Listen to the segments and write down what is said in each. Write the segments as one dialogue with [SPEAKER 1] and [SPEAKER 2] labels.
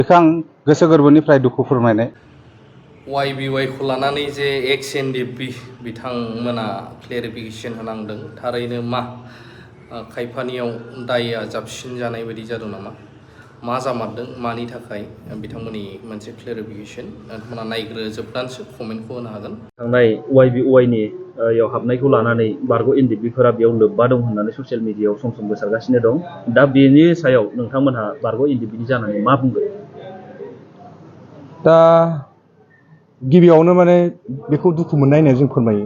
[SPEAKER 1] बेखौ आं गोसो गोरबोनिफ्राय दुखु फोरमायनाय।
[SPEAKER 2] YBY खौ लानानै जे XNDP बिथांमोना क्लेरिफिकेसन होनांदों, थारैनो मा खायफानियाव दायआ जाबसिन जानाय बायदि जादों नामा? मा जामारदों, मानि थाखाय बिथांमोननि मोनसे क्लेरिफिकेसन नोंथांमोना नायग्रोजोबनानैसो कमेन्टखौ होनो हागोन।
[SPEAKER 3] थांनाय YBY नि याव हाबनायखौ लानानै बारग' NDP-फोरा बेयाव लोब्बा दं होननानै ससियेल मिडियायाव सम सम गोसारगासिनो दं। दा बेनि सायाव नोंथांमोनहा बारग' NDP-नि जानानै मा बुंगोन?
[SPEAKER 4] दा गिबियावनो माने बेखौ दुखु मोननाय होननानै जों फोरमायो,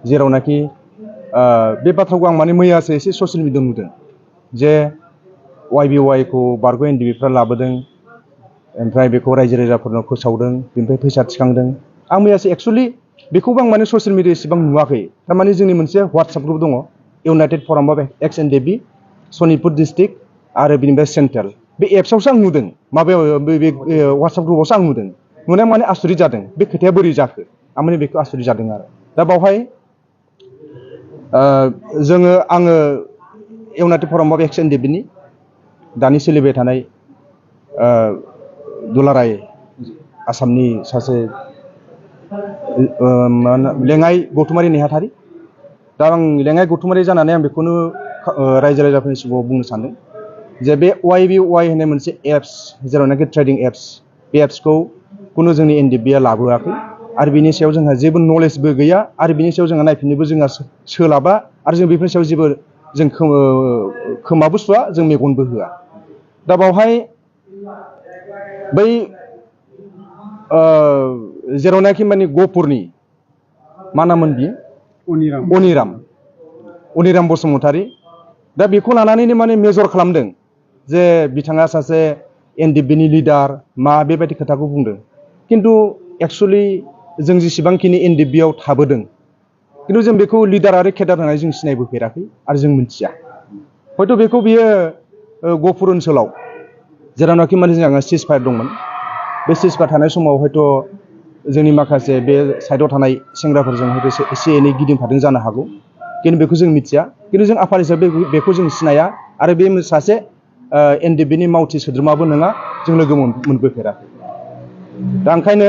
[SPEAKER 4] जेरावनाखि बे बाथ्राखौ आं माने मैयासो एसे ससियेल मिडियायाव नुदों जे YBY खौ बारग' NDP-फ्रा लाबोदों, ओमफ्राय बेखौ रायजो राजाफोरनाव फोसावदों, बेनिफ्राय फैसा थिखांदों। आं मैयासो एक्सुवेलि बेखौबो आं माने ससियेल मिडिया एसेबां नुवाखै। थारमाने जोंनि मोनसे WhatsApp ग्रुप दङ, united forum of XNDP Sonitpur district आरो बेनिफ्राय सेन्ट्रेल। बे एप्सआवसो आं नुदों, माबायाव बे WhatsApp ग्रुपआवसो आं नुदों। नुनाया माने आसरित जादों, बे खोथाया बोरै जाखो आं माने बेखौ आसरित जादों आरो। दा बावहाय आङो इउनाइटेड फराम अफ XNDP-नि दानि सोलिबाय थानाय दुलाराय आसामनि सासे लेङाइ गौथुमारि नेहाथारि। दा आं लेङाइ गौथुमारि जानानै आं बेखौनो रायजो राजाफोरनि सिगाङाव बुंनो सानदों जे बे YBY होननाय मोनसे एप्स, जेरावनाखि ट्रेडिं एप्स, बे एप्सखौ खुनु जोंनि NDP-आ लाबोआखै आरो बिनि सायाव जोंहा जेबो नलेजबो गैया आरो बिनि सायाव जोंहा नायफिननोबो जोंहा सोलाबा आरो जों बेफोरनि सायाव जेबो जों खोमाबो सुवा, जों मेगनबो होआ। दा बावहाय बै जेरावनाखि माने गहपुरनि मा नाममोन बियो? अनिराम बसुमतारी। दा बेखौ लानानैनो माने मेजर खालामदों जे बिथाङा सासे NDP-नि लिडार, मा बेबायदि खोथाखौ बुंदों। खिन्थु एक्सुवेलि जों जेसेबांखिनि NDP-आव थाबोदों, खिन्थु जों बेखौ लिडार आरो केडार होननानै जों सिनायबोफेराखै आरो जों मिथिया। हयथ' बेखौ बियो गहपुर ओनसोलाव जेरावनाखि माने जोंहा सिजफायार दंमोन, बे सिजफायार थानाय समाव हयथ' जोंनि माखासे बे साइडआव थानाय सेंग्राफोरजों हयथ' एसे एनै गिदिंफादों जानो हागौ, खिन्थु बेखौ जों मिथिया। खिन्थु जों आफाद हिसाबै बेखौ जों सिनाया आरो बे सासे NDP-नि मावथि सोद्रोमाबो नङा, जों लोगो मोनबोफेराखै। दा ओंखायनो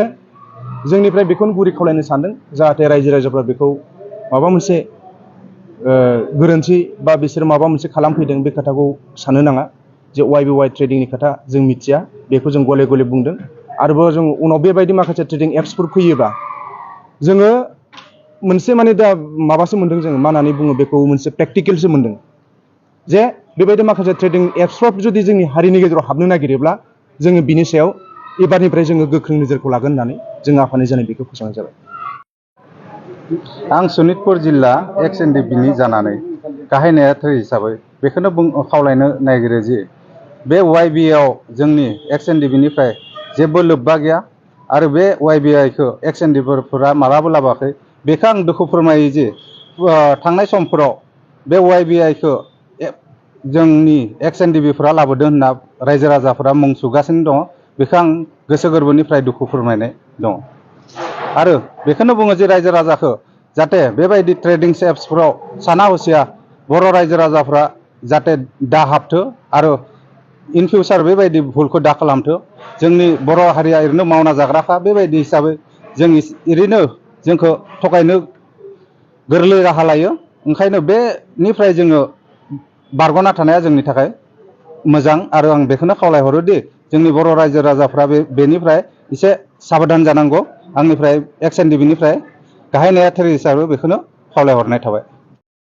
[SPEAKER 4] जोंनिफ्राय बेखौनो गुरै खावलायनो सानदों, जाहाथे रायजो राजाफ्रा बेखौ माबा मोनसे गोरोन्थि बा बिसोर माबा मोनसे खालामफैदों बे खोथाखौ साननो नाङा। जे YBY ट्रेडिंनि खोथा जों मिथिया, बेखौ जों गले गले बुंदों। आरोबाव जों उनाव बेबायदि माखासे ट्रेडिं एप्सफोर फैयोबा जोङो मोनसे माने दा माबासो मोनदों, जोङो मा होननानै बुङो बेखौ, मोनसे प्रेक्टिकेलसो मोनदों जे बेबायदि माखासे ट्रेडिं एप्सफ्रा जुदि जोंनि हारिनि गेजेराव हाबनो नागिरोब्ला जोङो बिनि सायाव एबारनिफ्राय जोङो गोख्रों नोजोरखौ लागोन होननानै जों आफादनि जानाय बेखौ फोसावनाय जाबाय।
[SPEAKER 1] आं सनितपुर जिल्ला XNDP-नि जानानै गाहाय नेहाथारि हिसाबै बेखौनो खावलायनो नागिरो जे बे YBY-आव जोंनि XNDP-निफ्राय जेबो लोब्बा गैया आरो बे YBY-खौ XNDP-फोरा मालाबो लाबोआखै। बेखौ आं दुखु फोरमायो जे थांनाय समफोराव बे YBY-खौ जोंनि XNDP-फोरा लाबोदों होनना रायजो राजाफोरा मुं सुगासिनो दङ। बेखौ आं गोसो गोरबोनिफ्राय दुखु फोरमायनाय दङ आरो बेखौनो बुङो जे रायजो राजाखौ जाहाथे बेबायदि ट्रेडिं एप्सफोराव साना हसिया बर' रायजो राजाफ्रा जाहाथे दा हाबथो आरो इन फिउचार बेबायदि भुलखौ दा खालामथो। जोंनि बर' हारिया ओरैनो मावना जाग्राखा, बेबायदि हिसाबै जों ओरैनो जोंखौ थगायनो गोरलै राहा लायो। ओंखायनो बेनिफ्राय जोङो बारग'ना थानाया जोंनि थाखाय मोजां आरो आं बेखौनो खावलायहरो दि जोंनि बर' रायजो राजाफ्रा बेनिफ्राय एसे साबधान जानांगौ। आंनिफ्राय XNDP-निफ्राय गाहाय नेहाथारि हिसाबै बेखौनो खावलायहरनाय थाबाय।